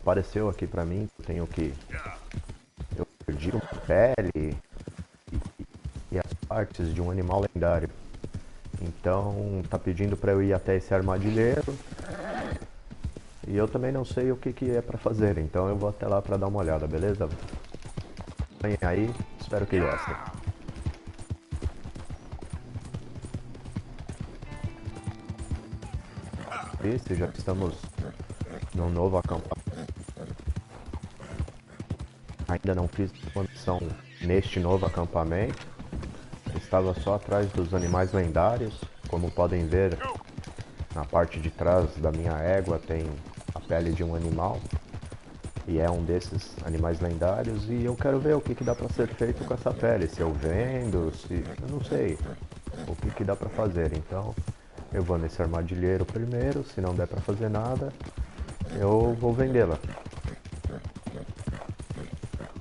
apareceu aqui pra mim, eu perdi uma pele e as partes de um animal lendário. Então tá pedindo pra eu ir até esse armadilheiro. E eu também não sei o que é pra fazer, então eu vou até lá pra dar uma olhada, beleza? Vem aí, espero que gostem. Isso, já estamos num novo acampamento. Ainda não fiz uma missão neste novo acampamento. Estava só atrás dos animais lendários. Como podem ver, na parte de trás da minha égua tem a pele de um animal. E é um desses animais lendários. E eu quero ver o que dá para ser feito com essa pele. Se eu vendo, se... eu não sei o que dá para fazer. Então eu vou nesse armadilheiro primeiro. Se não der para fazer nada, eu vou vendê-la.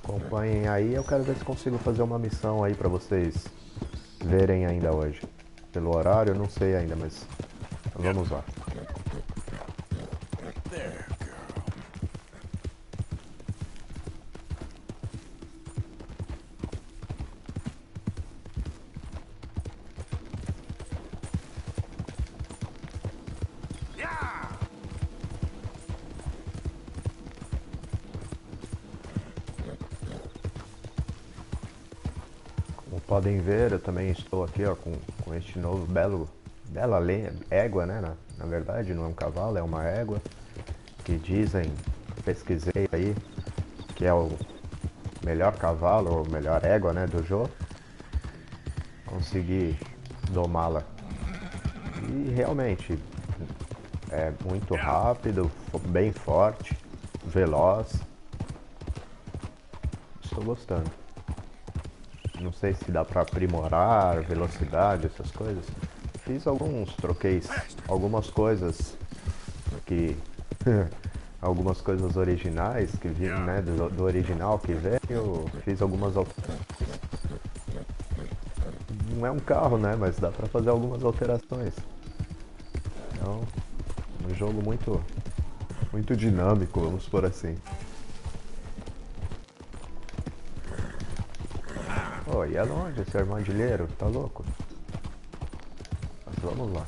Acompanhem aí, eu quero ver se consigo fazer uma missão aí pra vocês verem ainda hoje. Pelo horário eu não sei ainda, mas vamos lá. Como podem ver, eu também estou aqui ó, com este novo bela égua, né? Na verdade não é um cavalo, é uma égua. Que dizem, pesquisei aí, que é o melhor cavalo, ou melhor égua, né, do jogo. Consegui domá-la. E realmente é muito rápido, bem forte, veloz. Estou gostando. Não sei se dá pra aprimorar velocidade, essas coisas. Fiz troquei algumas coisas que algumas coisas originais que vi, né, do original que veio, fiz algumas alterações. Não é um carro, né, mas dá pra fazer algumas alterações. Então, um jogo muito dinâmico, vamos por assim. Oh, e é longe esse armadilheiro, tá louco? Mas vamos lá.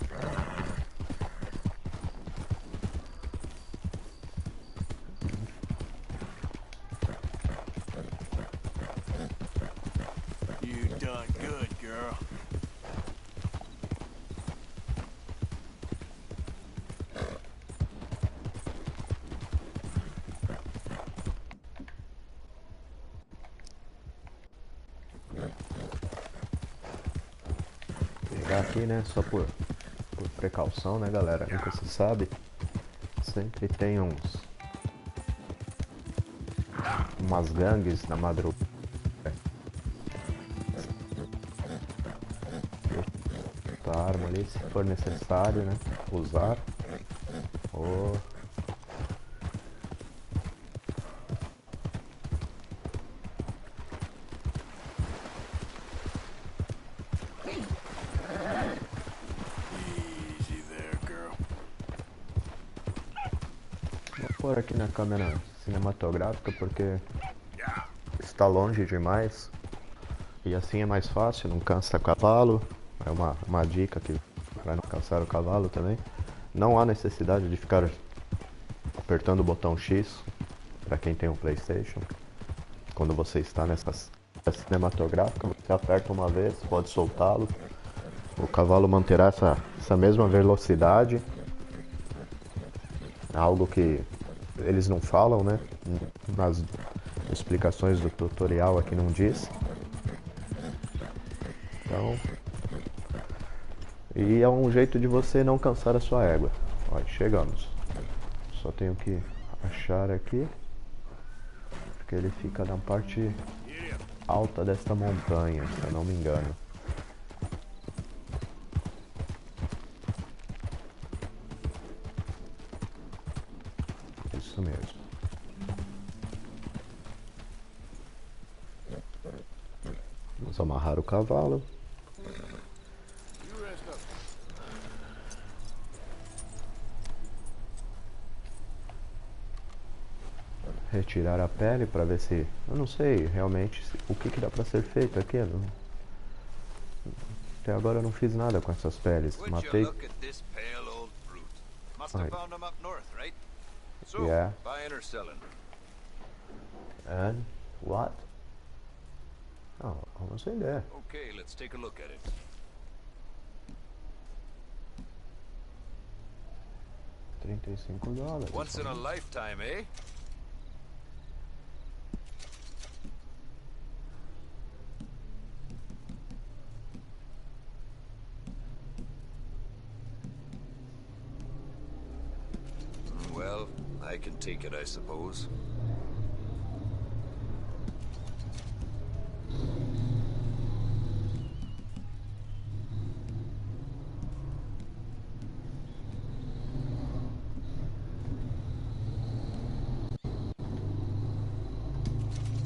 You done good, girl. Pegar aqui, né, só por precaução, né, galera? Nunca se sabe. Sempre tem umas gangues na madrugada. Deixa a arma ali, se for necessário, né? Usar. Oh. Easy there, girl. Vou pôr aqui na câmera cinematográfica porque está longe demais. E assim é mais fácil, não cansa o cavalo. É uma dica que para não cansar o cavalo também. Não há necessidade de ficar apertando o botão X para quem tem um PlayStation. Quando você está nessa cinematográfica, você aperta uma vez, pode soltá-lo. O cavalo manterá essa mesma velocidade. Algo que eles não falam, né? Nas explicações do tutorial aqui não diz. Então, e é um jeito de você não cansar a sua égua. Ó, chegamos. Só tenho que achar aqui, porque ele fica na parte alta desta montanha, se eu não me engano. Isso mesmo. Vamos amarrar o cavalo. retirar a pele para ver se... Eu não sei realmente o que dá para ser feito aqui. Até agora eu não fiz nada com essas peles. Matei... Yeah. And what? Oh, vamos vender. Okay, let's take a look at it. $35. Once in a lifetime, eh? Well, I can take it, I suppose.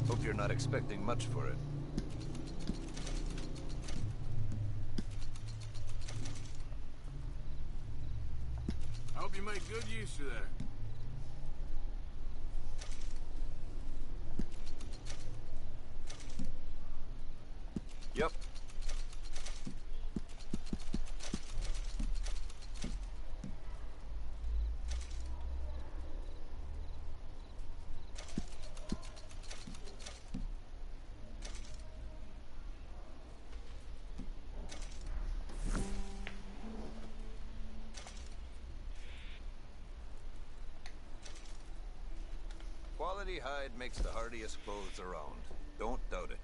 Hope you're not expecting much for it. I hope you make good use of that. Yep. Quality hide makes the hardiest clothes around. Don't doubt it.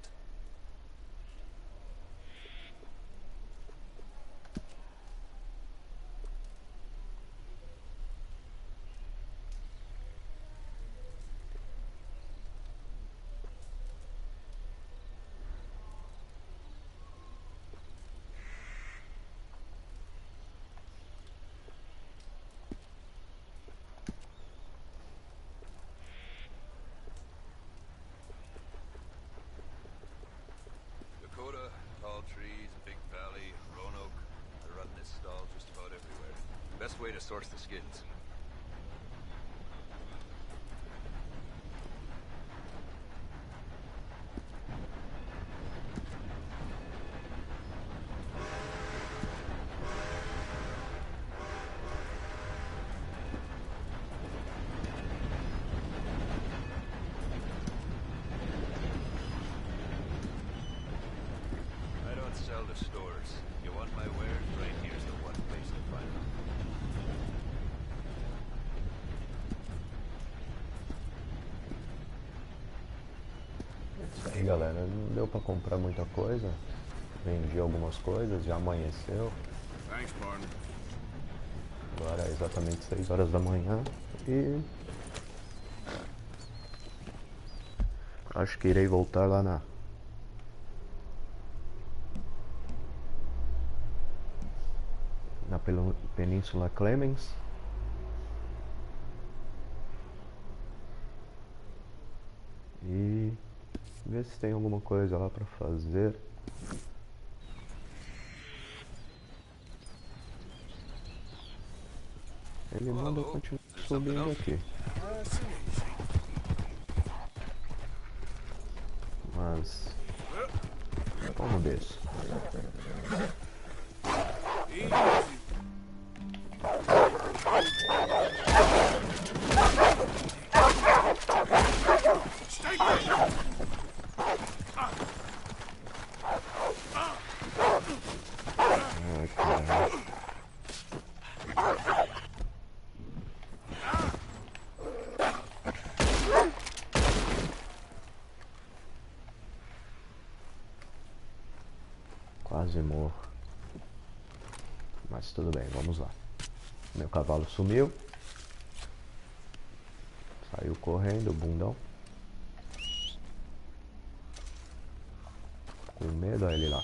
Tall trees, big valley, Roanoke. I run this stall just about everywhere. Best way to source the skins. Sell to stores. You want my wares? Right here's the one place to find them. É isso aí, galera. Não deu pra comprar muita coisa. Vendi algumas coisas, já amanheceu. Thanks, partner. Agora é exatamente 6 horas da manhã e... acho que irei voltar lá na Península Clemens. E ver se tem alguma coisa lá pra fazer. Ele manda eu continuar subindo aqui. Mas como desço? Ai, caralho. Quase morro. Mas tudo bem, vamos lá. Meu cavalo sumiu. Saiu correndo, bundão. Com medo, olha ele lá.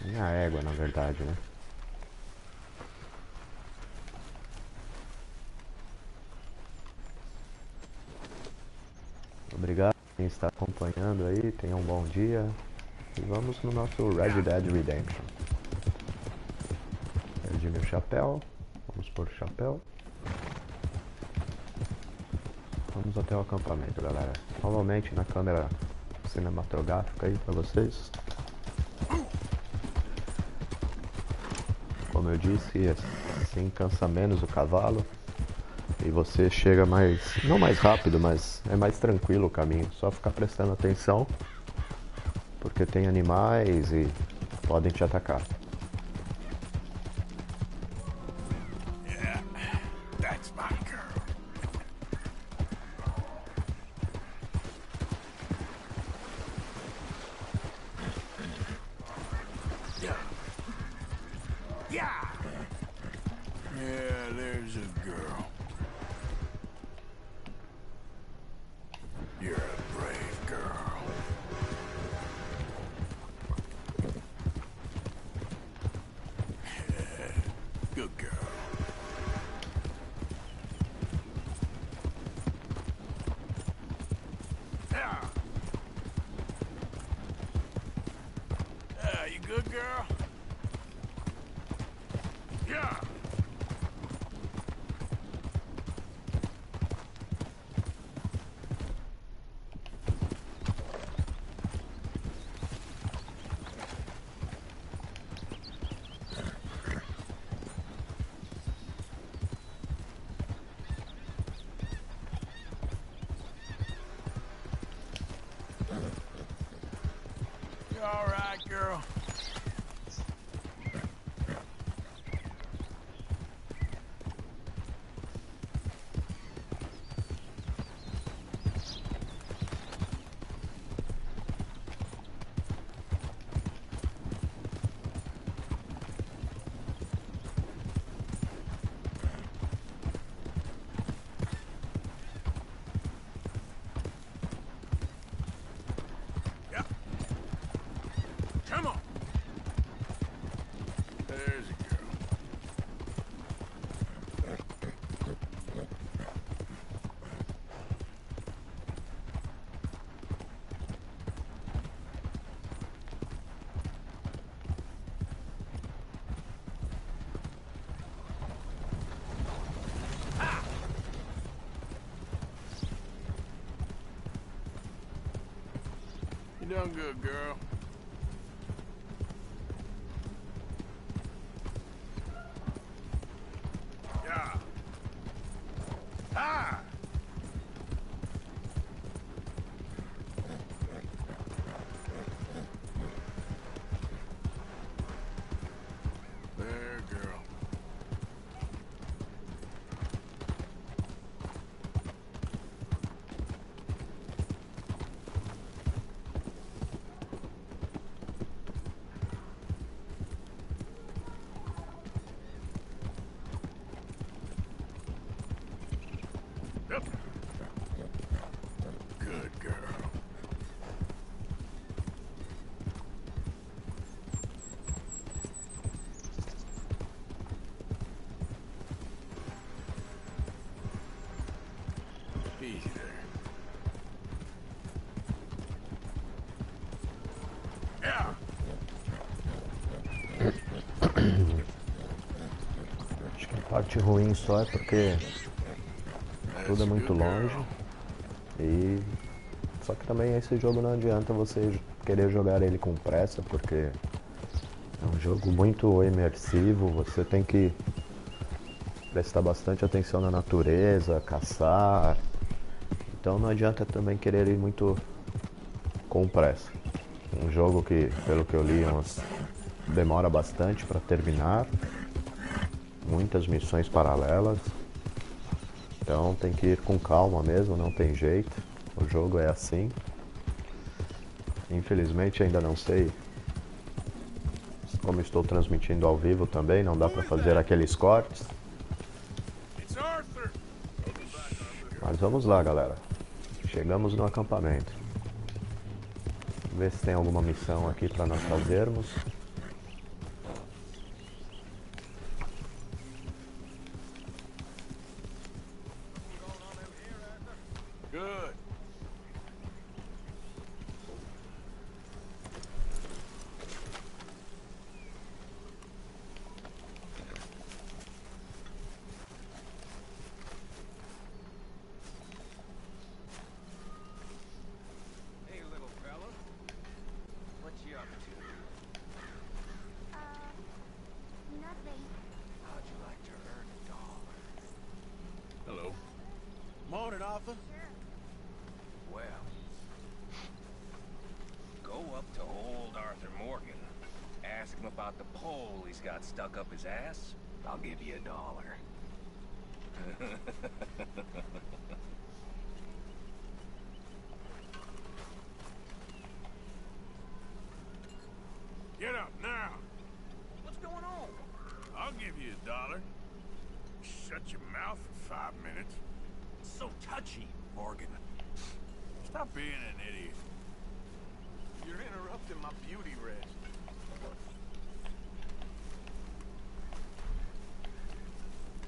Minha égua, na verdade, né? Obrigado por quem está acompanhando aí. Tenha um bom dia. E vamos no nosso Red Dead Redemption. Perdi meu chapéu. Vamos pôr o chapéu. Vamos até o acampamento, galera. Novamente na câmera cinematográfica aí pra vocês. Como eu disse, assim cansa menos o cavalo. E você chega mais, não mais rápido, mas é mais tranquilo o caminho. Só ficar prestando atenção, porque tem animais e podem te atacar. Yeah, there's a girl. You're a brave girl. Good girl. You good, girl? Yeah. You all right, girl? Come on. There's a girl. You done good, girl. Yeah. Ah! There, girl. Yep. Good girl. Easy there. Yeah. Acho que a parte ruim só é porque tudo é muito longe. E só que também esse jogo não adianta você querer jogar ele com pressa, porque é um jogo muito imersivo, você tem que prestar bastante atenção na natureza, caçar. Então não adianta também querer ir muito com pressa. Um jogo que, pelo que eu li, demora bastante para terminar, muitas missões paralelas. Então tem que ir com calma mesmo, não tem jeito. O jogo é assim. Infelizmente ainda não sei como estou transmitindo ao vivo também, não dá para fazer aqueles cortes. Mas vamos lá, galera. Chegamos no acampamento. Vamos ver se tem alguma missão aqui para nós fazermos. Good. Morning, Arthur. Well, go up to old Arthur Morgan. Ask him about the pole he's got stuck up his ass. I'll give you $1. Get up now. What's going on? I'll give you $1. Shut your mouth for 5 minutes. So touchy, Morgan. Stop being an idiot. You're interrupting my beauty rest.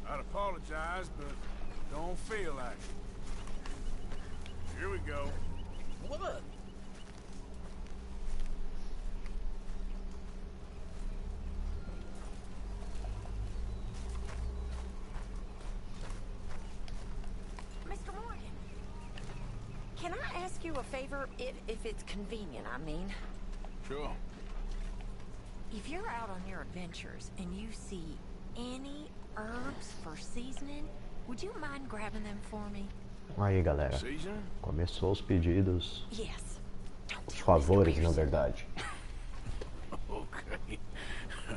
I'd apologize, but don't feel like it. Here we go. What? Mr. Morgan, can I ask you a favor, if it's convenient, I mean? Sure. If you're out on your adventures and you see any herbs for seasoning, would you mind grabbing them for me? Aí, galera. Season? Começou os pedidos, Yes. os favores, na verdade, Okay.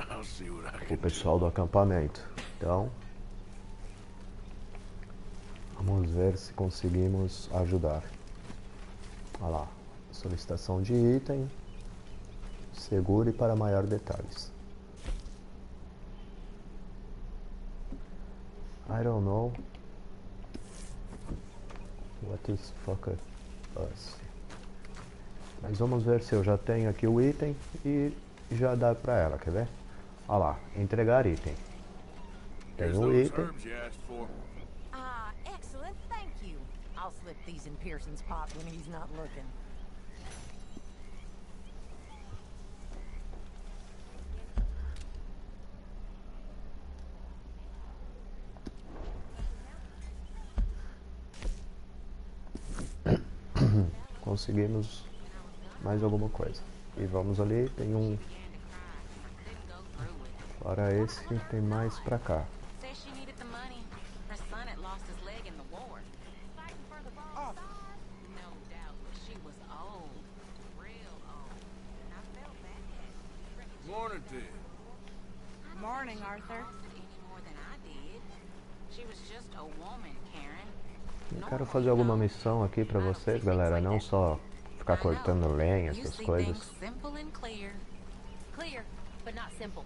I'll see what I o can do. pessoal do acampamento. Então, vamos ver se conseguimos ajudar. Olha lá, solicitação de item, segure para maior detalhes. I don't know what is fuck us. Mas vamos ver se eu já tenho aqui o item e já dá pra ela, quer ver? Olha lá, entregar item. Tem Here's o those item. herbs you asked for. Excellent, thank you. I'll slip these in Pearson's pot when he's not looking. Conseguimos mais alguma coisa. E vamos ali, tem um. Para esse, tem mais pra cá. Says she needed the money. Her son had lost his leg in the war. Fighting for the wrong side. No doubt, but she was old. Real old. And I felt bad. Morning, Ted. Morning, Arthur. Any more than I did. She was just a woman, Karen. Eu quero fazer alguma missão aqui pra vocês, galera. Não só ficar cortando lenha, You essas see coisas. things simple and clear. Clear, but not simple.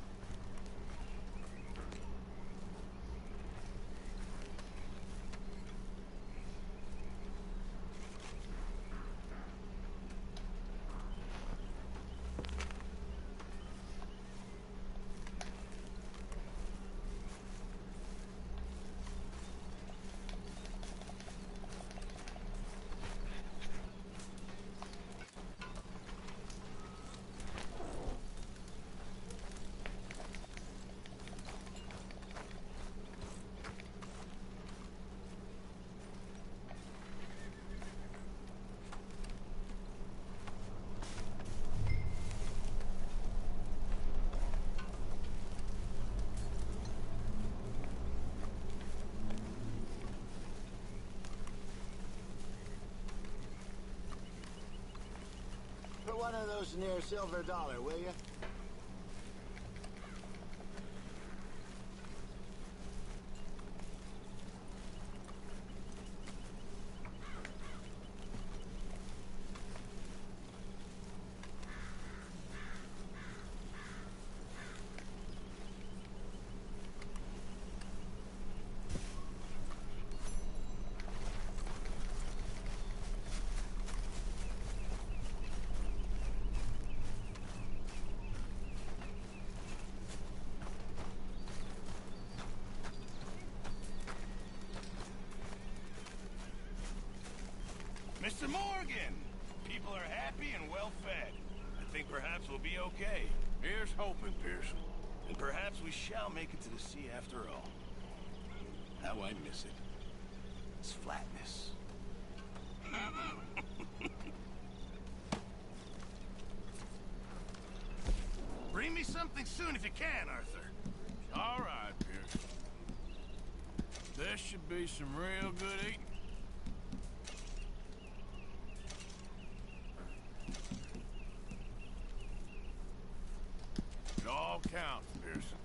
Put one of those near silver dollar, will you? Mr. Morgan! People are happy and well fed. I think perhaps we'll be okay. Here's hoping, Pearson. And perhaps we shall make it to the sea after all. How I miss it. Its flatness. Bring me something soon if you can, Arthur. All right, Pearson. There should be some real good eating. all counts, Pearson.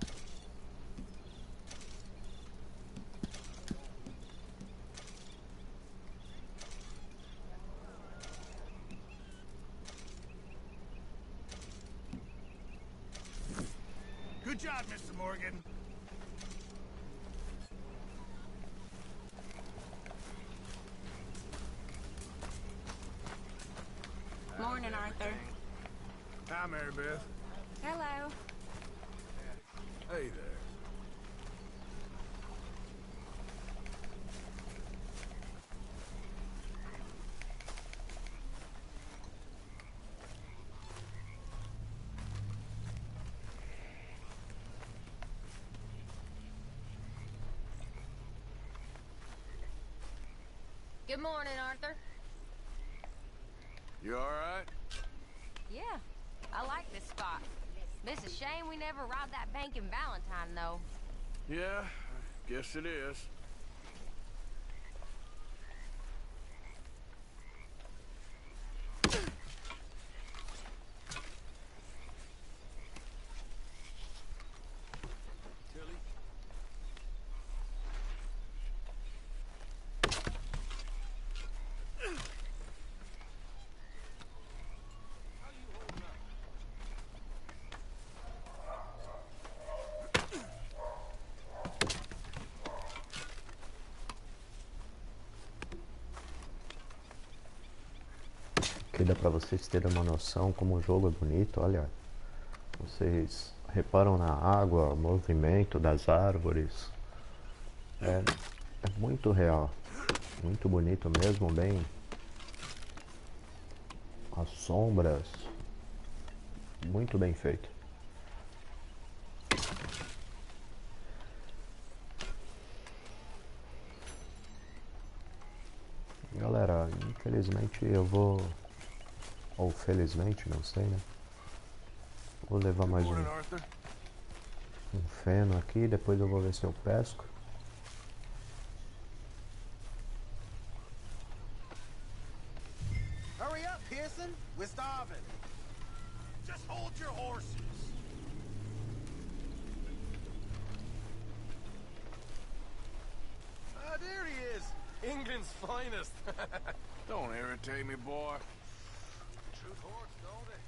Good job, Mr. Morgan. Morning, Arthur. Hi, Mary Beth. Hello. Hey there. Good morning, Arthur. You all right? Yeah, I like this spot. It's a shame we never robbed that bank in Valentine, though. Yeah, I guess it is. Tilly? Aqui dá pra vocês terem uma noção como o jogo é bonito, olha. Vocês reparam na água, o movimento das árvores. É muito real. Muito bonito mesmo, bem. As sombras. Muito bem feito. Galera, infelizmente eu vou... Ou felizmente, não sei, né? Vou levar mais Morning, Arthur. um feno aqui, depois eu vou ver se eu pesco. Hurry up, Pearson. We're starving. Just hold your horses. Ah, there he is. England's finest. Don't irritate me, boy. Truth hurts, don't it?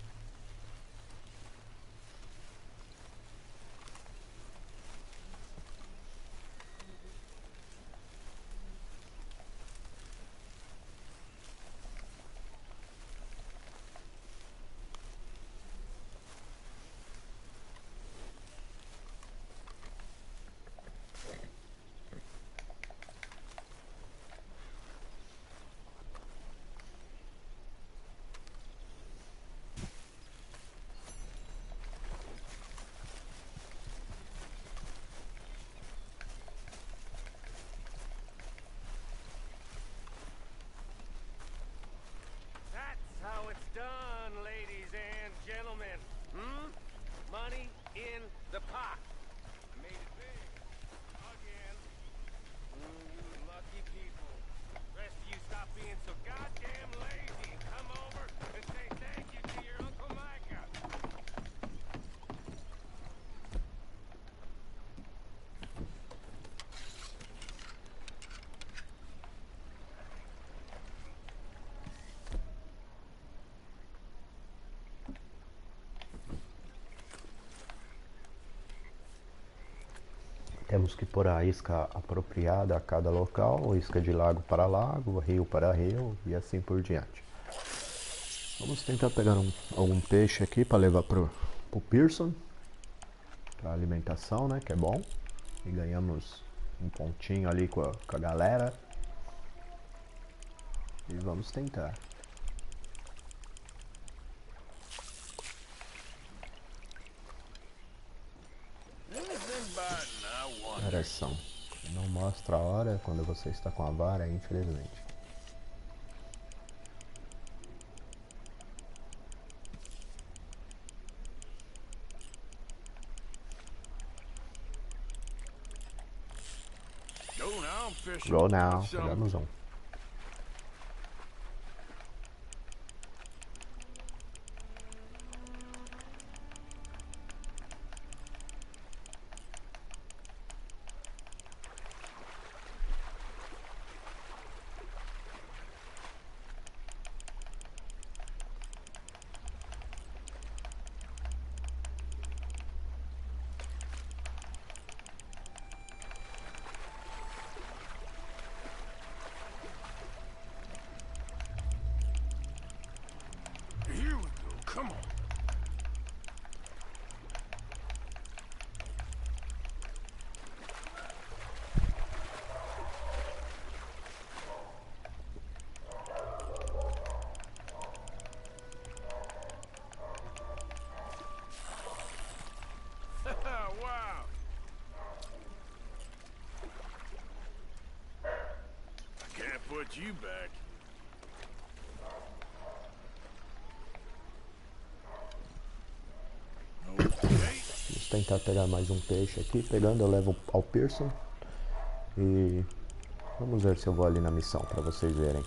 That's how it's done, ladies and gentlemen. Money in the pot. Made it big. Again. You lucky people. Rest of you stop being so goddamn lazy and come over and say thank you to your Uncle Micah. Temos que pôr a isca apropriada a cada local, isca de lago para lago, rio para rio e assim por diante. Vamos tentar pegar algum peixe aqui para levar pro Pearson, para alimentação, né, que é bom. E ganhamos um pontinho ali com a galera. E vamos tentar. Direção. Não mostra a hora quando você está com a vara, infelizmente. Go now. Pegamos um. Come on. Wow. I can't put you back. Vamos tentar pegar mais um peixe aqui. Pegando eu levo ao Pearson. E vamos ver se eu vou ali na missão para vocês verem.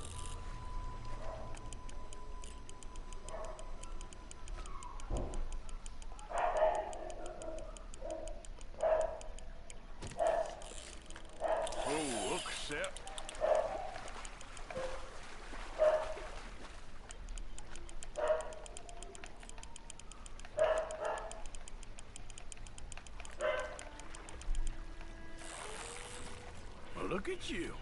Oh, look, Sep. Well, look at you.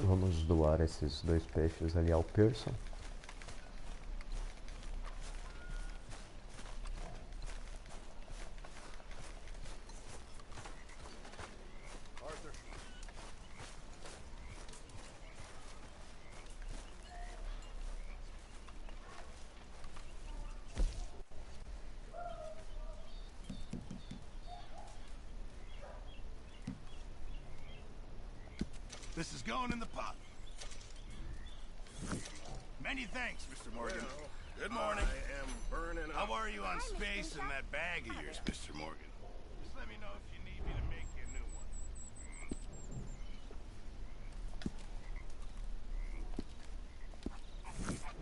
Vamos doar esses 2 peixes ali ao Pearson. This is going in the pot. Many thanks, Mr. Morgan. Well, Good morning. I am burning up. How are you on space in that bag of yours, Mr. Morgan? Just let me know if you need me to make you a new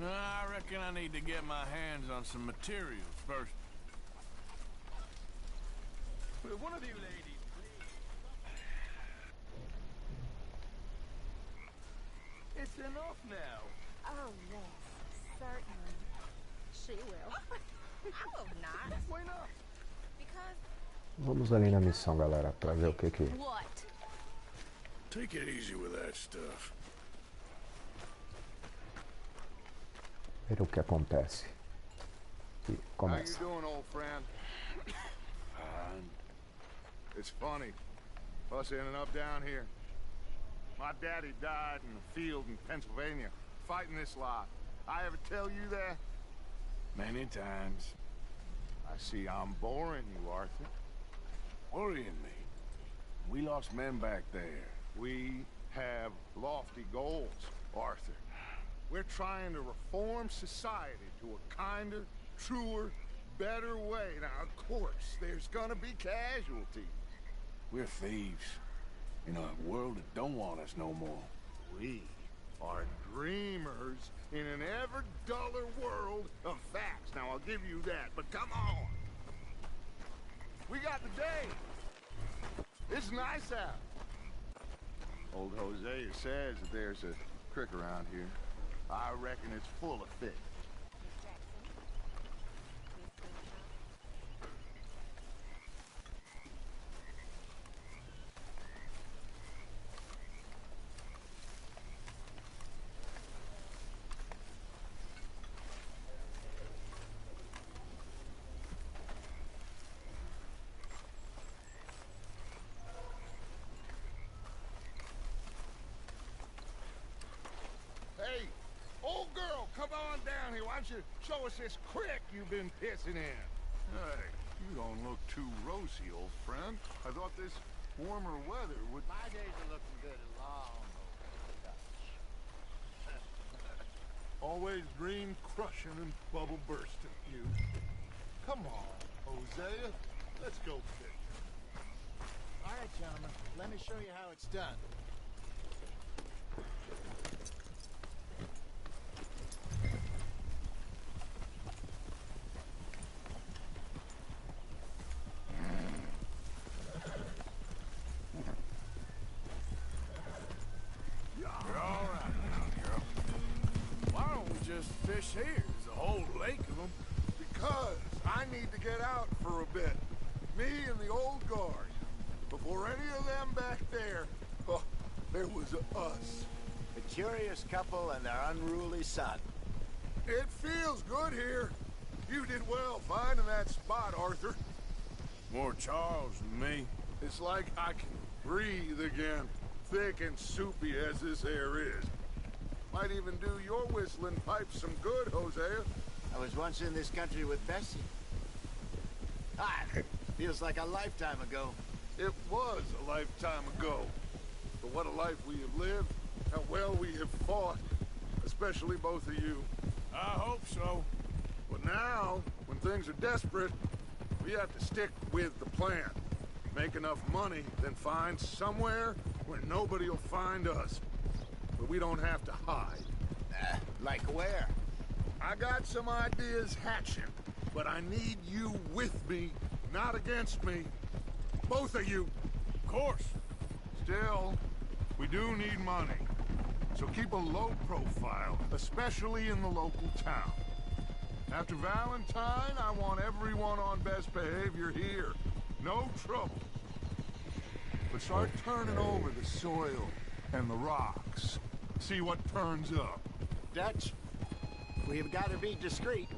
one. I reckon I need to get my hands on some materials first. Will one of you ladies, please? It's enough now. Oh, yes, certainly. She will. I will not. Why not? Because Vamos ali na missão, galera, pra ver o que que... what? Take it easy with that stuff. Ver o que acontece. E How you começa. doing, old friend? Fine. It's funny. Us ending up down here. My daddy died in the field in Pennsylvania, fighting this lot. I ever tell you that? Many times. I see I'm boring you, Arthur. Worrying me. We lost men back there. We have lofty goals, Arthur. We're trying to reform society to a kinder, truer, better way. Now, of course, there's gonna be casualties. We're thieves. In a world that don't want us no more. We are dreamers in an ever duller world of facts. Now, I'll give you that, but come on. We got the day. It's nice out. Old Hosea says that there's a creek around here. I reckon it's full of fish. Hey, old girl, come on down here. Why don't you show us this creek you've been pissing in? Hey, you don't look too rosy, old friend. I thought this warmer weather would... My days are looking good and long. Always dream crushing and bubble bursting, you. Come on, Hosea. Let's go fishing. All right, gentlemen. Let me show you how it's done. just fish here? There's a whole lake of them. Because I need to get out for a bit. Me and the old guard. Before any of them back there, oh, there was us. A curious couple and their unruly son. It feels good here. You did well finding that spot, Arthur. More Charles than me. It's like I can breathe again, thick and soupy as this air is. Might even do your whistling pipes some good, Hosea. I was once in this country with Bessie. Ah, feels like a lifetime ago. It was a lifetime ago. But what a life we have lived, how well we have fought, especially both of you. I hope so. But now, when things are desperate, we have to stick with the plan. Make enough money, then find somewhere where nobody will find us. But we don't have to hide. Like where? I got some ideas hatching, but I need you with me, not against me. Both of you. Of course. Still, we do need money. So keep a low profile, especially in the local town. After Valentine, I want everyone on best behavior here. No trouble. But start turning over the soil and the rocks. See what turns up. Dutch, we've got to be discreet.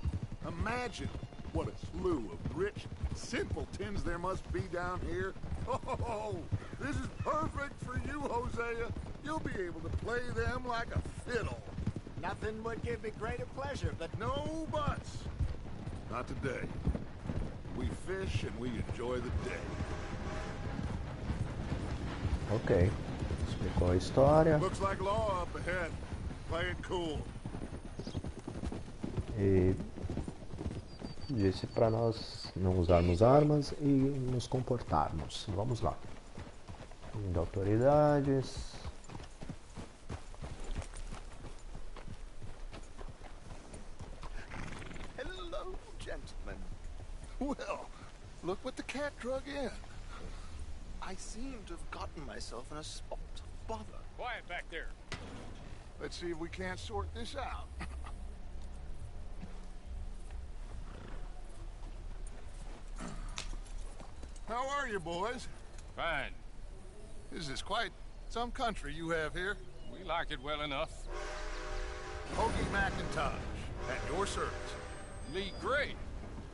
Imagine what a slew of rich simpletons there must be down here. Oh, this is perfect for you, Hosea. You'll be able to play them like a fiddle. Nothing would give me greater pleasure, but No buts. Not today. We fish and we enjoy the day. Ok. Explicou a história. Looks like law up ahead. Play it cool. E disse para nós não usarmos armas e nos comportarmos. Vamos lá. Indo autoridades. Hello, gentlemen. Well, look what the cat drug in. I seem to have gotten myself in a spot of bother. Quiet back there. Let's see if we can't sort this out. How are you, boys? Fine. This is quite some country you have here. We like it well enough. Hoagie McIntosh, at your service. Lee Gray.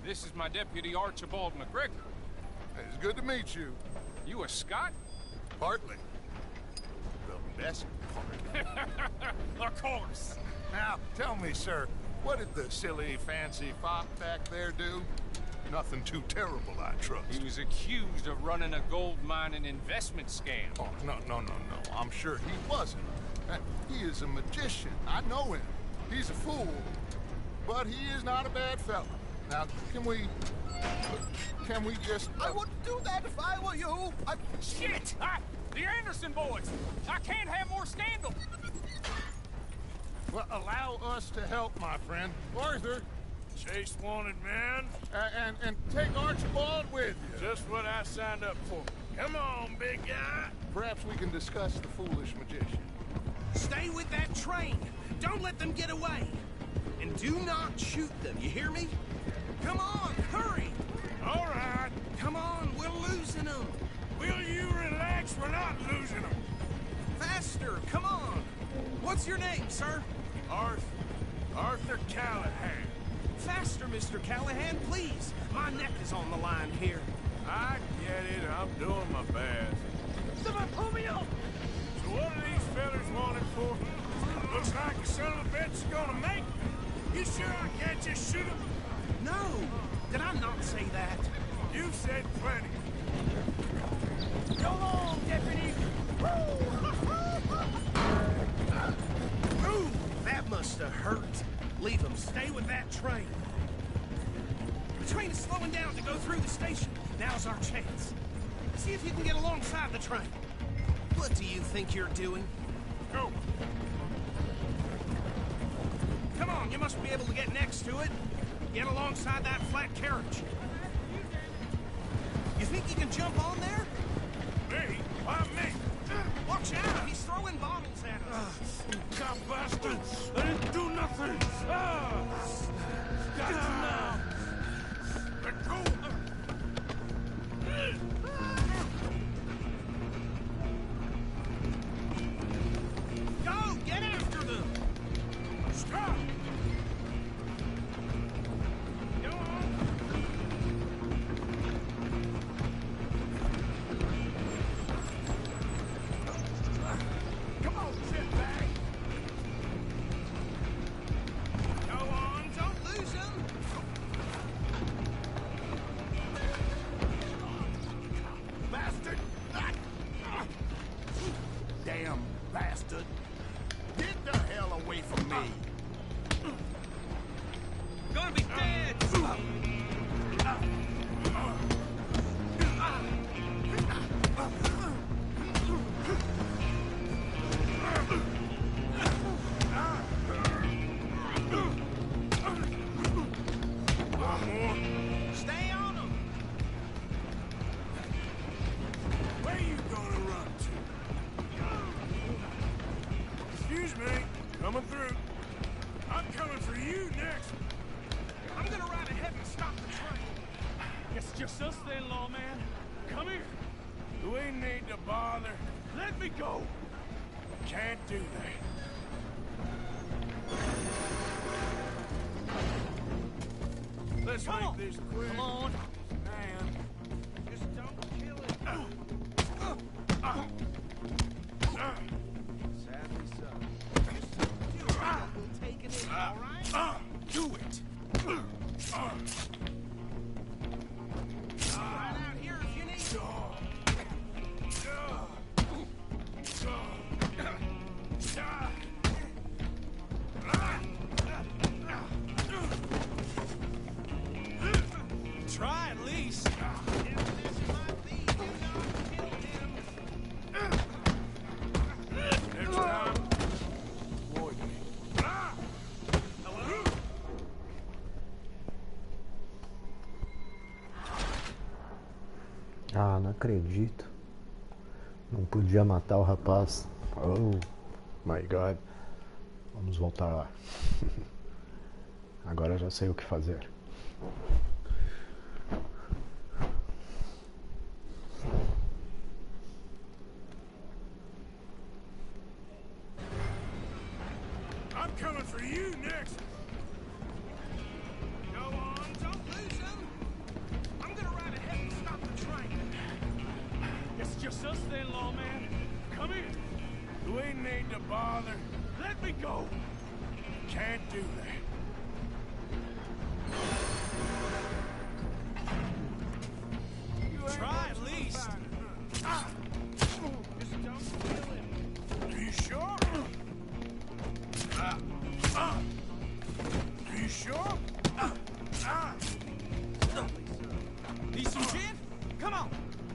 This is my deputy Archibald McGregor. It's good to meet you. You a Scot? Partly. The best part. Of course. Now, tell me, sir, what did the silly, fancy fop back there do? Nothing too terrible, I trust. He was accused of running a gold mining investment scam. Oh, no. I'm sure he wasn't. He is a magician. I know him. He's a fool. But he is not a bad fella. Now, can we just... I wouldn't do that if I were you. Shit! The Anderson boys! I can't have more scandal! Well, allow us to help, my friend. Arthur, Chase wanted man. and take Archibald with you. Just what I signed up for. Come on, big guy. Perhaps we can discuss the foolish magician. Stay with that train. Don't let them get away. And do not shoot them, you hear me? Come on, hurry! All right. Come on, we're losing them. Will you relax? We're not losing them. Faster, come on. What's your name, sir? Arthur Callahan. Faster, Mr. Callahan, please. My neck is on the line here. I get it. I'm doing my best. Someone pull me up! So what are these fellas wanted for? Looks like a son of a bitch is gonna make me. You sure I can't just shoot him? No, did I not say that? You said plenty. Go on, deputy! Ooh, that must have hurt. Leave them. Stay with that train. The train is slowing down to go through the station. Now's our chance. See if you can get alongside the train. What do you think you're doing? Go. Come on, you must be able to get next to it. Get alongside that flat carriage. You think you can jump on there? Me? Why me? Watch out, he's throwing bottles at us. God bastard! I didn't do nothing! Ah! Coming through. I'm coming for you next. I'm gonna ride ahead and stop the train. It's just us then, lawman. Come here. You ain't need to bother. Let me go. Can't do that. Let's make this quick. Come on. Man. Just don't kill it. Sadly so. Just do it. We'll take it in, all right? Do it. Right out here if you need to. Try at least. Next time, avoid me. Hello? Ah, não acredito. Não podia matar o rapaz. Oh my god. Vamos voltar lá. Agora eu já sei o que fazer. I'm coming for you next. Go on, don't lose him. I'm gonna ride ahead and stop the train. It's just us then, lawman. Come here. You ain't need to bother. Let me go. Can't do that. Try at least. Just don't kill him. Are you sure? Are you sure? Need some gin? Come on.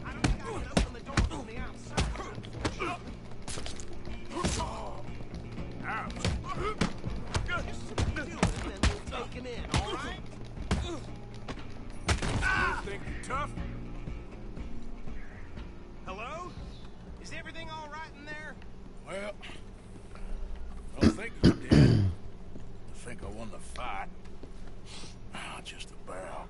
I don't think I can open the door from the outside. Ouch. Just do it and then we'll take him in, all right? You think you're tough? Hello? Is everything all right in there? Well, I don't think I'm dead. I think I won the fight. Just about.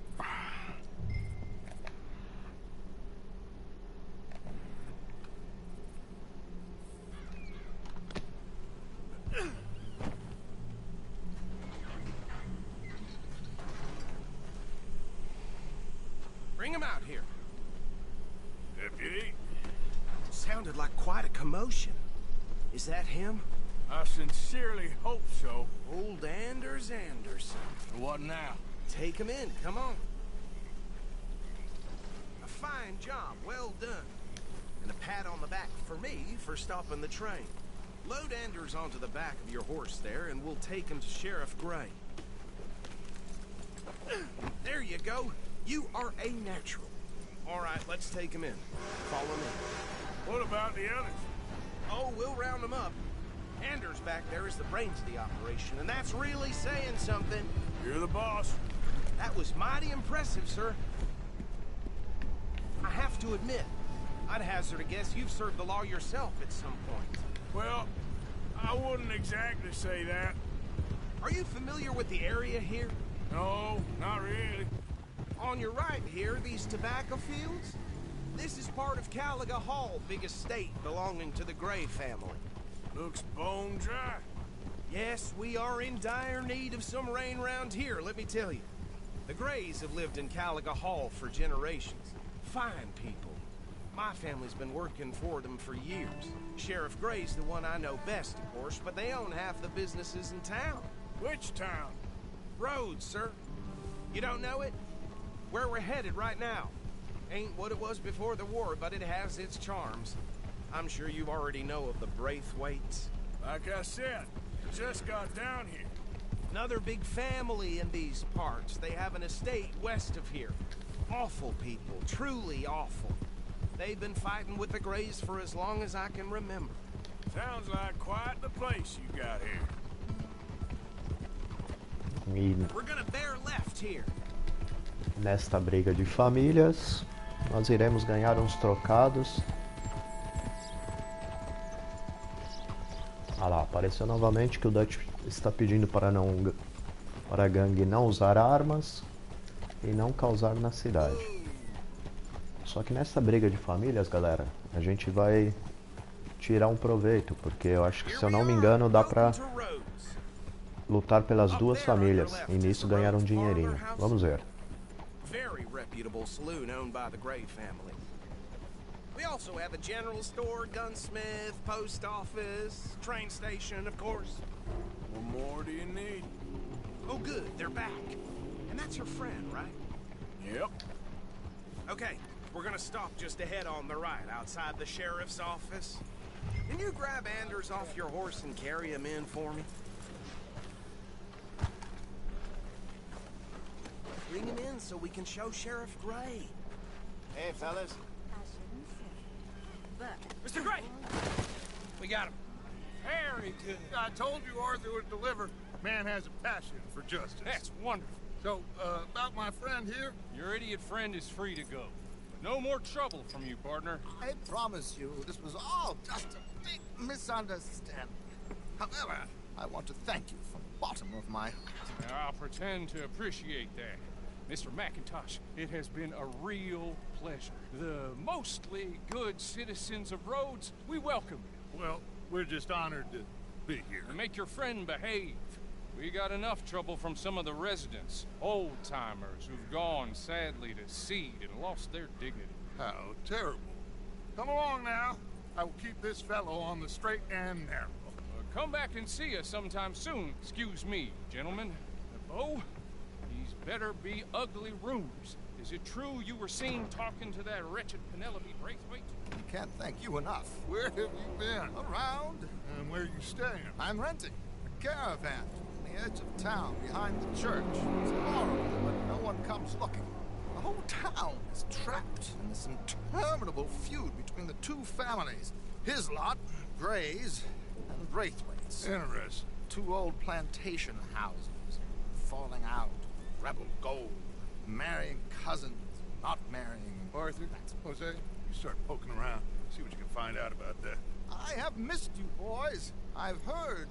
Bring him out here. Deputy, Sounded like quite a commotion. Is that him? I sincerely hope so. Old Anders Anderson. What now? Take him in, come on. A fine job, well done. And a pat on the back for me for stopping the train. Load Anders onto the back of your horse there, and we'll take him to Sheriff Gray. There you go. You are a natural. All right, let's take him in. Follow me. What about the others? Oh, we'll round them up. Anders back there is the brains of the operation, and that's really saying something. You're the boss. That was mighty impressive, sir. I have to admit, I'd hazard a guess you've served the law yourself at some point. Well, I wouldn't exactly say that. Are you familiar with the area here? No, not really. On your right here, these tobacco fields? This is part of Caliga Hall, big estate belonging to the Gray family. Looks bone dry. Yes, we are in dire need of some rain round here, let me tell you. The Grays have lived in Caliga Hall for generations. Fine people. My family's been working for them for years. Sheriff Gray's the one I know best, of course, but they own half the businesses in town. Which town? Rhodes, sir. You don't know it? Where we're headed right now. Ain't what it was before the war, but it has its charms. I'm sure you already know of the Braithwaites. Like I said, just got down here. Another big family in these parts. They have an estate west of here. Awful people, truly awful. They've been fighting with the Grays for as long as I can remember. Sounds like quite the place you got here. E We're gonna bear left here. nesta briga de famílias, nós iremos ganhar uns trocados. Ah lá, Apareceu novamente que o Dutch está pedindo para a gangue não usar armas e não causar na cidade. Só que nessa briga de famílias, galera, a gente vai tirar um proveito, porque eu acho que, se eu não me engano, dá pra lutar pelas duas famílias e nisso ganhar um dinheirinho. Vamos ver. Very reputable saloon owned by the Gray family. We also have a general store, gunsmith, post office, train station, of course. What more do you need? Oh, good, they're back. And that's your friend, right? Yep. Okay, we're gonna stop just ahead on the right, outside the sheriff's office. Can you grab Anders off your horse and carry him in for me? Bring him in so we can show Sheriff Gray. Hey, fellas. Mr. Gray! We got him. Very good. I told you Arthur would deliver. Man has a passion for justice. That's wonderful. So, about my friend here? Your idiot friend is free to go. No more trouble from you, partner. I promise you, this was all just a big misunderstanding. However, I want to thank you from the bottom of my heart. Now, I'll pretend to appreciate that. Mr. McIntosh, it has been a real pleasure. The mostly good citizens of Rhodes, we welcome you. Well, we're just honored to be here. And make your friend behave. We got enough trouble from some of the residents, old-timers who've gone, sadly, to seed and lost their dignity. How terrible. Come along now. I will keep this fellow on the straight and narrow. Come back and see us sometime soon. Excuse me, gentlemen. Bo, these better be ugly rooms. Is it true you were seen talking to that wretched Penelope Braithwaite? I can't thank you enough. Where have you been? Around. And where are you staying? I'm renting a caravan on the edge of town behind the church. It's horrible, but no one comes looking. The whole town is trapped in this interminable feud between the two families. His lot, Gray's, and Braithwaite's. Interesting. Two old plantation houses, falling out, rebel gold, marrying cousins, not marrying. Arthur, Jose, you start poking around. See what you can find out about that. I have missed you, boys. I've heard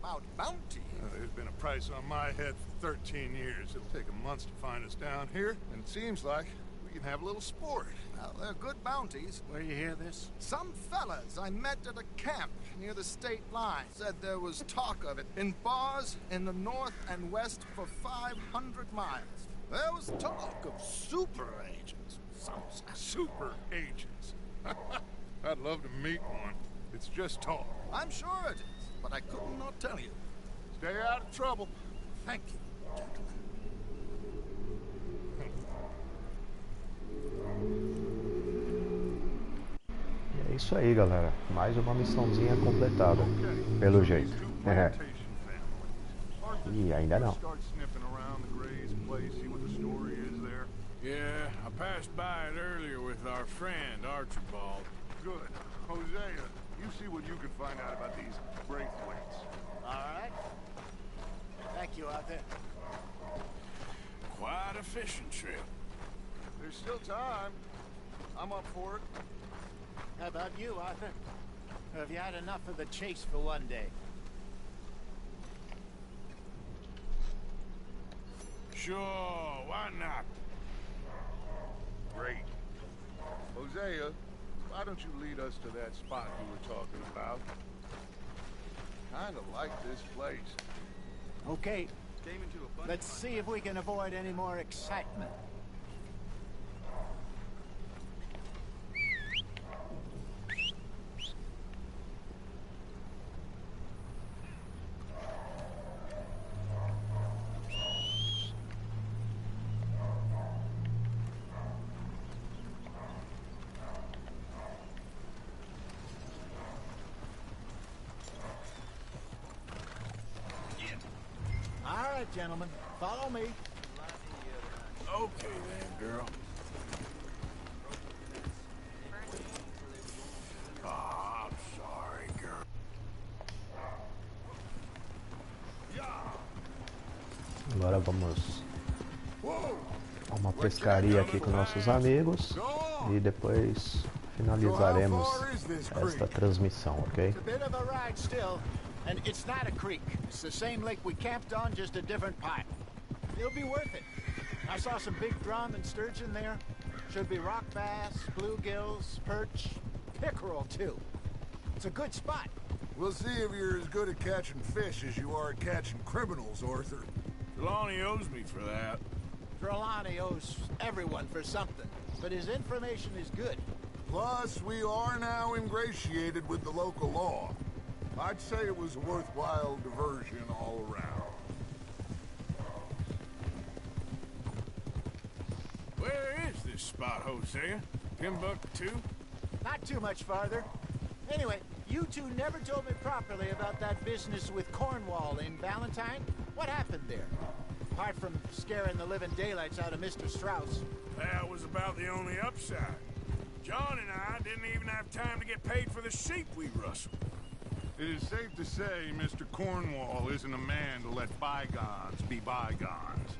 about bounty. There's been a price on my head for 13 years. It'll take a month to find us down here, and it seems like we can have a little sport. Well, they're good bounties. Where you hear this? Some fellas I met at a camp near the state line said there was talk of it in bars in the north and west for 500 miles. There was talk of super agents. Some Super agents. I'd love to meet one. It's just talk. I'm sure it is, but I could not tell you. Stay out of trouble. Thank you, gentlemen. E é isso aí, galera. Mais uma missãozinha completada, pelo jeito. E ainda não. Yeah, I passed by it earlier with our friend, Archibald. Good. Hosea, you see what you can find out about these Braithwaites. All right. Thank you, Arthur. Quite a fishing trip. There's still time. I'm up for it. How about you, Arthur? Or have you had enough of the chase for one day? Sure, why not? Great. Hosea, why don't you lead us to that spot you were talking about? Kinda like this place. Okay. Let's see if we can avoid any more excitement. All right, gentlemen, follow me. Okay then, girl. Oh, I'm sorry, girl. Agora vamos a uma pescaria aqui com nossos amigos e depois finalizaremos esta transmissão, ok? It's a bit of a ride still. And it's not a creek. It's the same lake we camped on, just a different part. It'll be worth it. I saw some big drum and sturgeon there. Should be rock bass, bluegills, perch, pickerel too. It's a good spot. We'll see if you're as good at catching fish as you are at catching criminals, Arthur. Trelawney owes me for that. Trelawney owes everyone for something, but his information is good. Plus, we are now ingratiated with the local law. I'd say it was a worthwhile diversion all around. Where is this spot, Hosea? Timbuktu? Not too much farther. Anyway, you two never told me properly about that business with Cornwall in Valentine. What happened there? Apart from scaring the living daylights out of Mr. Strauss. That was about the only upside. John and I didn't even have time to get paid for the sheep we rustled. It is safe to say Mr. Cornwall isn't a man to let bygones be bygones.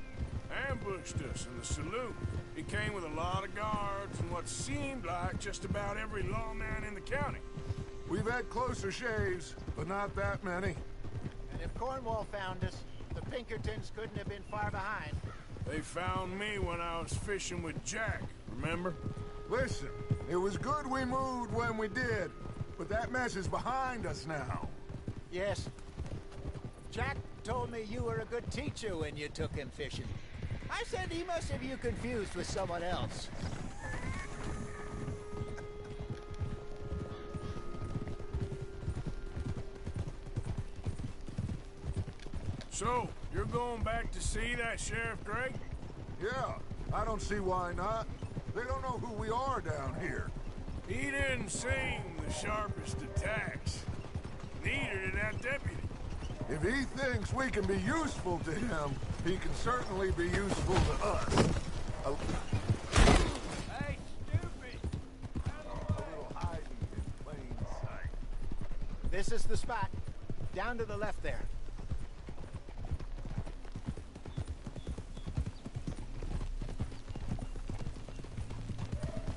Ambushed us in the saloon. He came with a lot of guards and what seemed like just about every lawman in the county. We've had closer shaves, but not that many. And if Cornwall found us, the Pinkertons couldn't have been far behind. They found me when I was fishing with Jack, remember? Listen, it was good we moved when we did, but that mess is behind us now. Yes. Jack told me you were a good teacher when you took him fishing. I said he must have you confused with someone else. So, you're going back to see that Sheriff Gregg? Yeah, I don't see why not. They don't know who we are down here. He didn't seem the sharpest attacks. Neither did that deputy. If he thinks we can be useful to him, he can certainly be useful to us. Hey, stupid! A little hiding in plain sight. This is the spot. Down to the left there.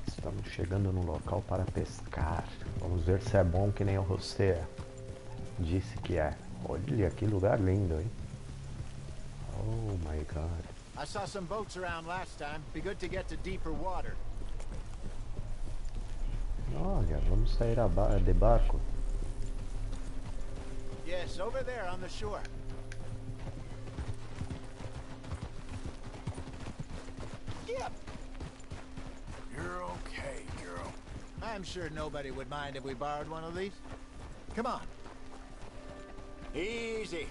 Estamos chegando no local para pescar. Vamos ver se é bom que nem o José disse que é. Olha que lugar lindo, hein? Oh my god. I saw some boats around last time. Be good to get to deeper water. Olha, vamos sair de barco. Yes, over there on the shore. Yep. You're okay, girl. I'm sure nobody would mind if we borrowed one of these. Come on. Easy.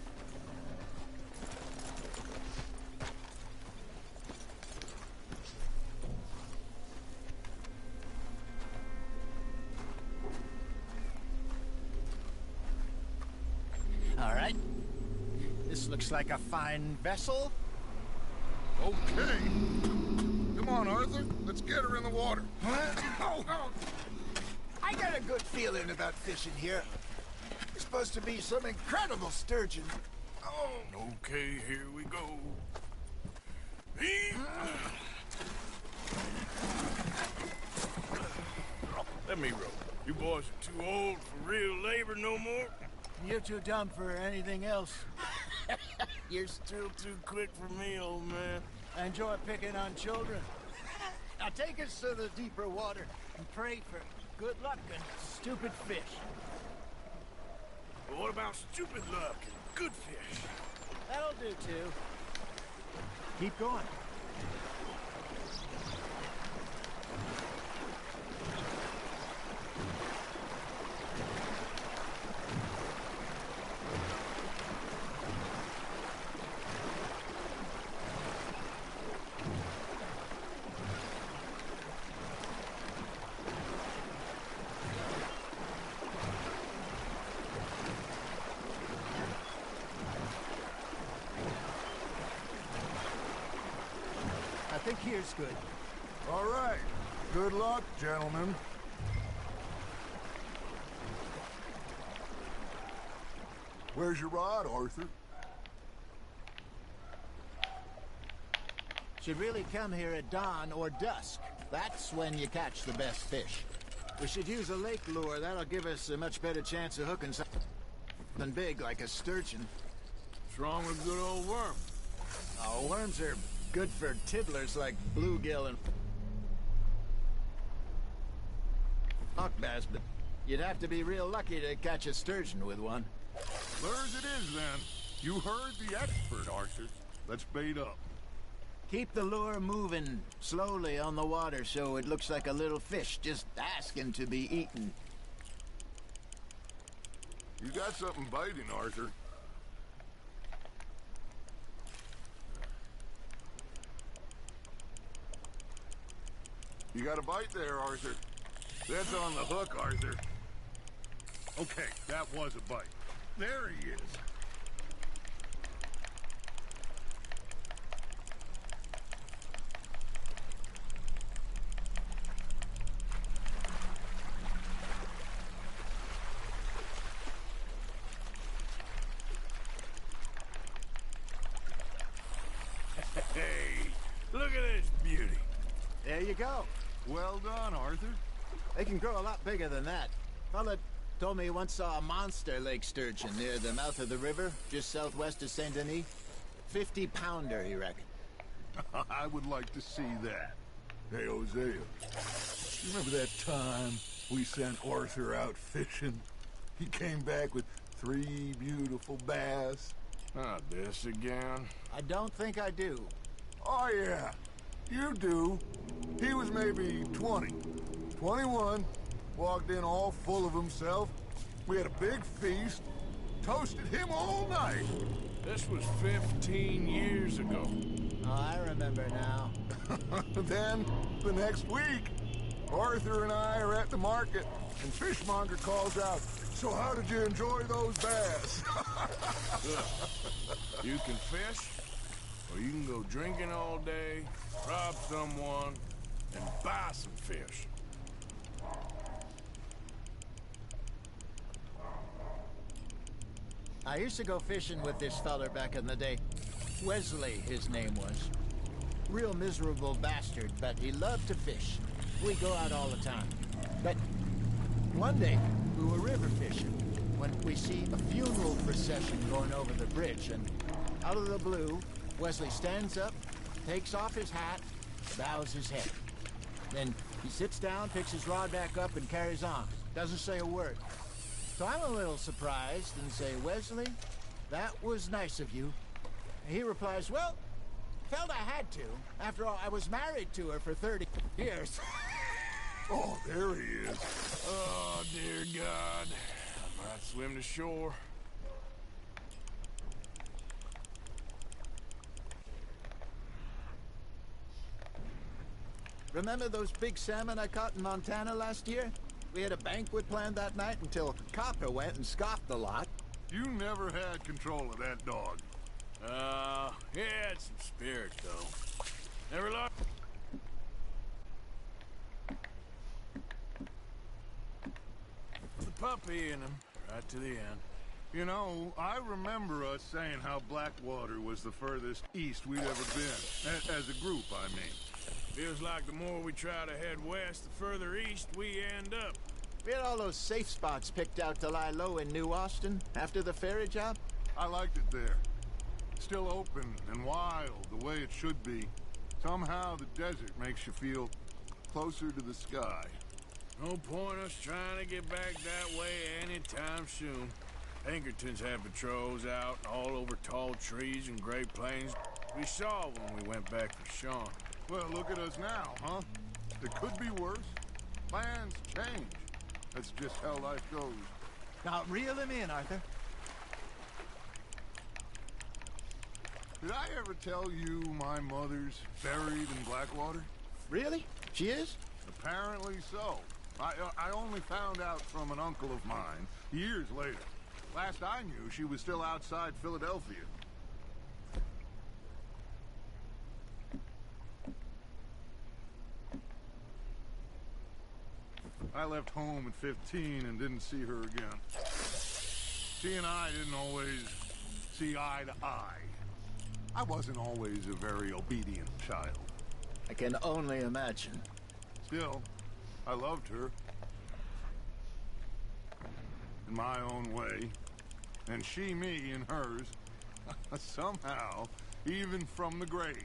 All right. This looks like a fine vessel. Okay. Come on, Arthur. Let's get her in the water. I got a good feeling about fishing here. It's supposed to be some incredible sturgeon. Oh. Okay, here we go. Let me row. You boys are too old for real labor no more. You're too dumb for anything else. You're still too quick for me, old man. I enjoy picking on children. Now take us to the deeper water and pray for good luck and stupid fish. But what about stupid luck and good fish? That'll do too. Keep going. I think here's good. All right. Good luck, gentlemen. Where's your rod, Arthur? Should really come here at dawn or dusk. That's when you catch the best fish. We should use a lake lure. That'll give us a much better chance of hooking something. something big like a sturgeon. What's wrong with good old worm? Oh, worms are good for tiddlers like bluegill and hawk bass, but you'd have to be real lucky to catch a sturgeon with one. Lures it is, then. You heard the expert, Arthur. Let's bait up. Keep the lure moving slowly on the water so it looks like a little fish just asking to be eaten. You got something biting, Arthur. You got a bite there, Arthur. That's on the hook, Arthur. Okay, that was a bite. There he is. Hey, look at this beauty. There you go. Well done, Arthur. They can grow a lot bigger than that. Fella told me he once saw a monster lake sturgeon near the mouth of the river, just southwest of Saint Denis. 50-pounder, he reckoned. I would like to see that. Hey, Hosea, you remember that time we sent Arthur out fishing? He came back with 3 beautiful bass. Not this again. I don't think I do. Oh, yeah. You do. He was maybe 20. 21. Walked in all full of himself. We had a big feast. Toasted him all night. This was 15 years ago. Oh, I remember now. Then, the next week, Arthur and I are at the market, and Fishmonger calls out, "So how did you enjoy those bass?" Look, you can fish, or you can go drinking all day, rob someone, and buy some fish. I used to go fishing with this feller back in the day. Wesley, his name was. Real miserable bastard, but he loved to fish. We go out all the time. But one day, we were river fishing when we see a funeral procession going over the bridge, and out of the blue, Wesley stands up, takes off his hat, bows his head. Then he sits down, picks his rod back up, and carries on. Doesn't say a word. So I'm a little surprised and say, "Wesley, that was nice of you." And he replies, "Well, felt I had to. After all, I was married to her for 30 years. Oh, there he is. Oh, dear God. I might swim to shore. Remember those big salmon I caught in Montana last year? We had a banquet planned that night until Copper went and scoffed the lot. You never had control of that dog. He had some spirit, though. Never lost. The puppy in him, right to the end. You know, I remember us saying how Blackwater was the furthest east we'd ever been. As a group, I mean. Feels like the more we try to head west, the further east we end up. We had all those safe spots picked out to lie low in New Austin after the ferry job. I liked it there. Still open and wild, the way it should be. Somehow the desert makes you feel closer to the sky. No point us trying to get back that way anytime soon. Pinkertons had patrols out all over tall trees and Great Plains. We saw when we went back for Sean. Well, look at us now, huh? It could be worse. Plans change. That's just how life goes. Now, reel him in, Arthur. Did I ever tell you my mother's buried in Blackwater? Really? She is? Apparently so. I only found out from an uncle of mine years later. Last I knew, she was still outside Philadelphia. I left home at 15 and didn't see her again. She and I didn't always see eye to eye. I wasn't always a very obedient child. I can only imagine. Still, I loved her. In my own way. and she me in hers. Somehow, even from the grave,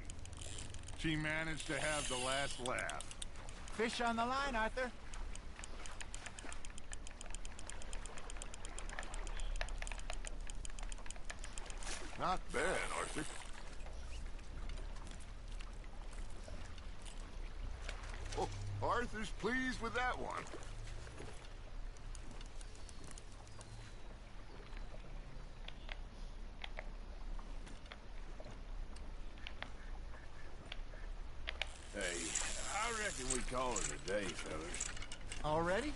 she managed to have the last laugh. Fish on the line, Arthur. Not bad, Arthur. Oh, Arthur's pleased with that one. Hey, I reckon we call it a day, fellas. Already?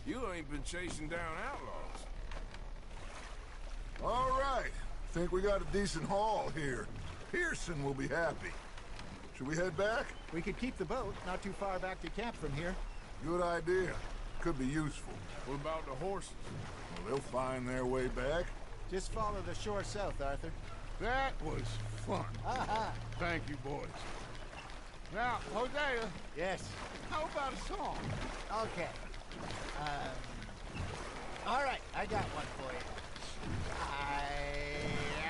You ain't been chasing down outlaws. All right. Think we got a decent haul here. Pearson will be happy. Should we head back? We could keep the boat not too far back to camp from here. Good idea. Could be useful. What about the horses? Well, they'll find their way back. Just follow the shore south, Arthur. That was fun. Thank you, boys. Now, Hosea, Yes. how about a song? Okay. All right, I got one for you. I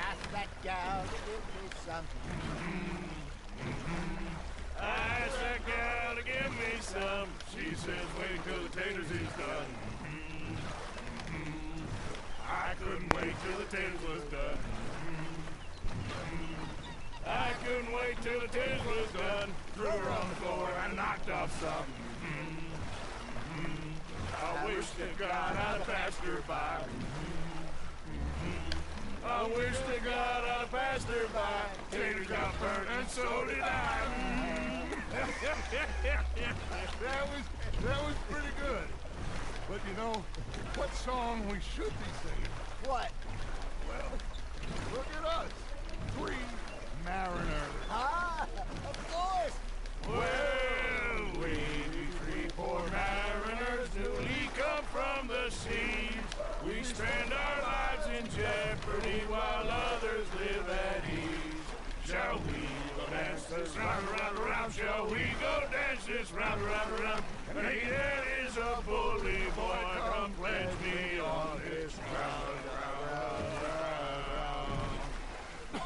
asked that gal to give me some. I asked that gal to give me some. She says wait till the taters is done. I couldn't wait till the taters was done. I couldn't wait till the taters was done. Threw her on the floor and knocked off some. I wish to God I'd passed her by. I wish to God I'd passed her by. Taters got burnt and so did I. That was pretty good. But you know, what song we should be singing? What? Well, look at us. 3 mariners. Ah, of course. Well, we 3 poor mariners newly come from the seas. We spend our lives in jeopardy while others live at ease. Shall we go dance this round, around, around? Shall we go dance this round, around, around? And he that is a bully boy, come pledge me on this round, round, round.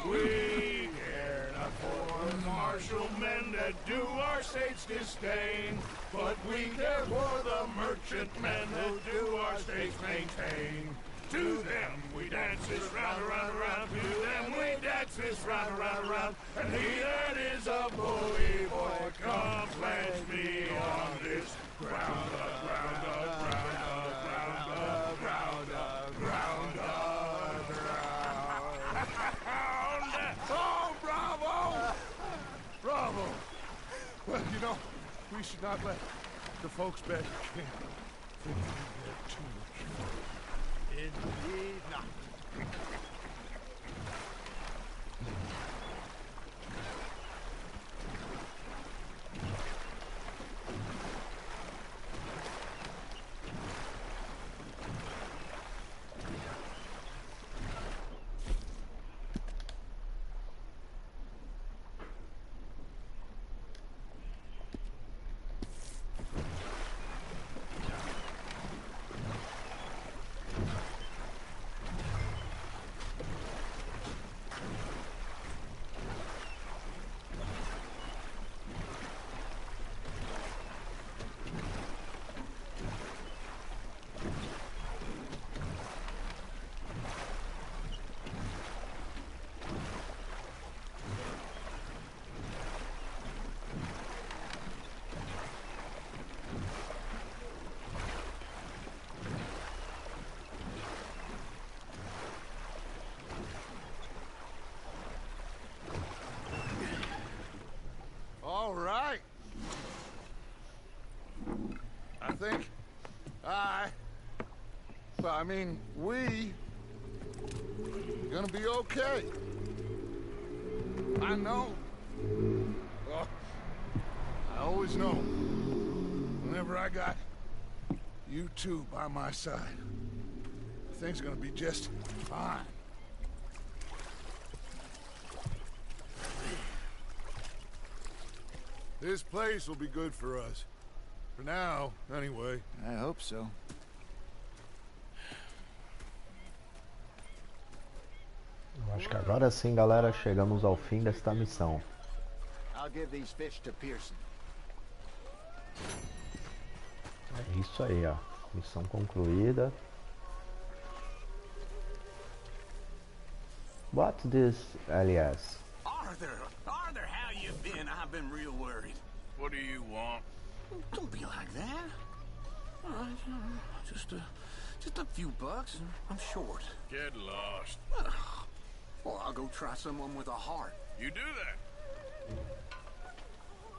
We care not for the martial men that do our state's disdain, but we care for the merchant men that do our state's maintain. To them we dance this round, around, around. To them we dance this round, around, around. And he that is a bully boy, come pledge me on this ground, ground, ground, ground, ground, ground, ground. Oh, bravo! Bravo! Well, you know, we should not let the folks back at camp think we had too much fun. Indeed not. All right. I think we gonna be okay. I know. Oh, I always know. Whenever I got you two by my side, things gonna be just fine. This place will be good for us. For now, anyway. I hope so. Acho que agora sim, galera, chegamos ao fim desta missão. I'll give these fish to Pearson. É isso aí, ó. Missão concluída. What's this, alias? Arthur, how you been? I've been real worried. What do you want? Don't be like that. Just a few bucks. I'm short. Get lost. Well, I'll go try someone with a heart. You do that.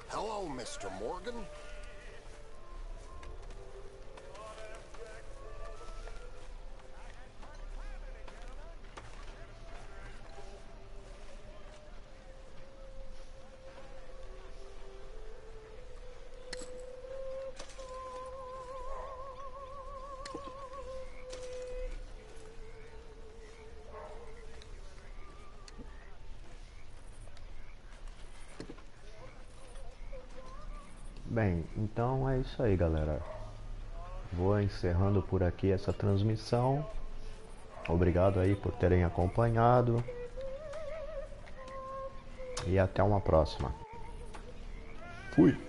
Hello, Mr. Morgan. Bem, então é isso aí, galera. Vou encerrando por aqui essa transmissão. Obrigado aí por terem acompanhado. E até uma próxima. Fui!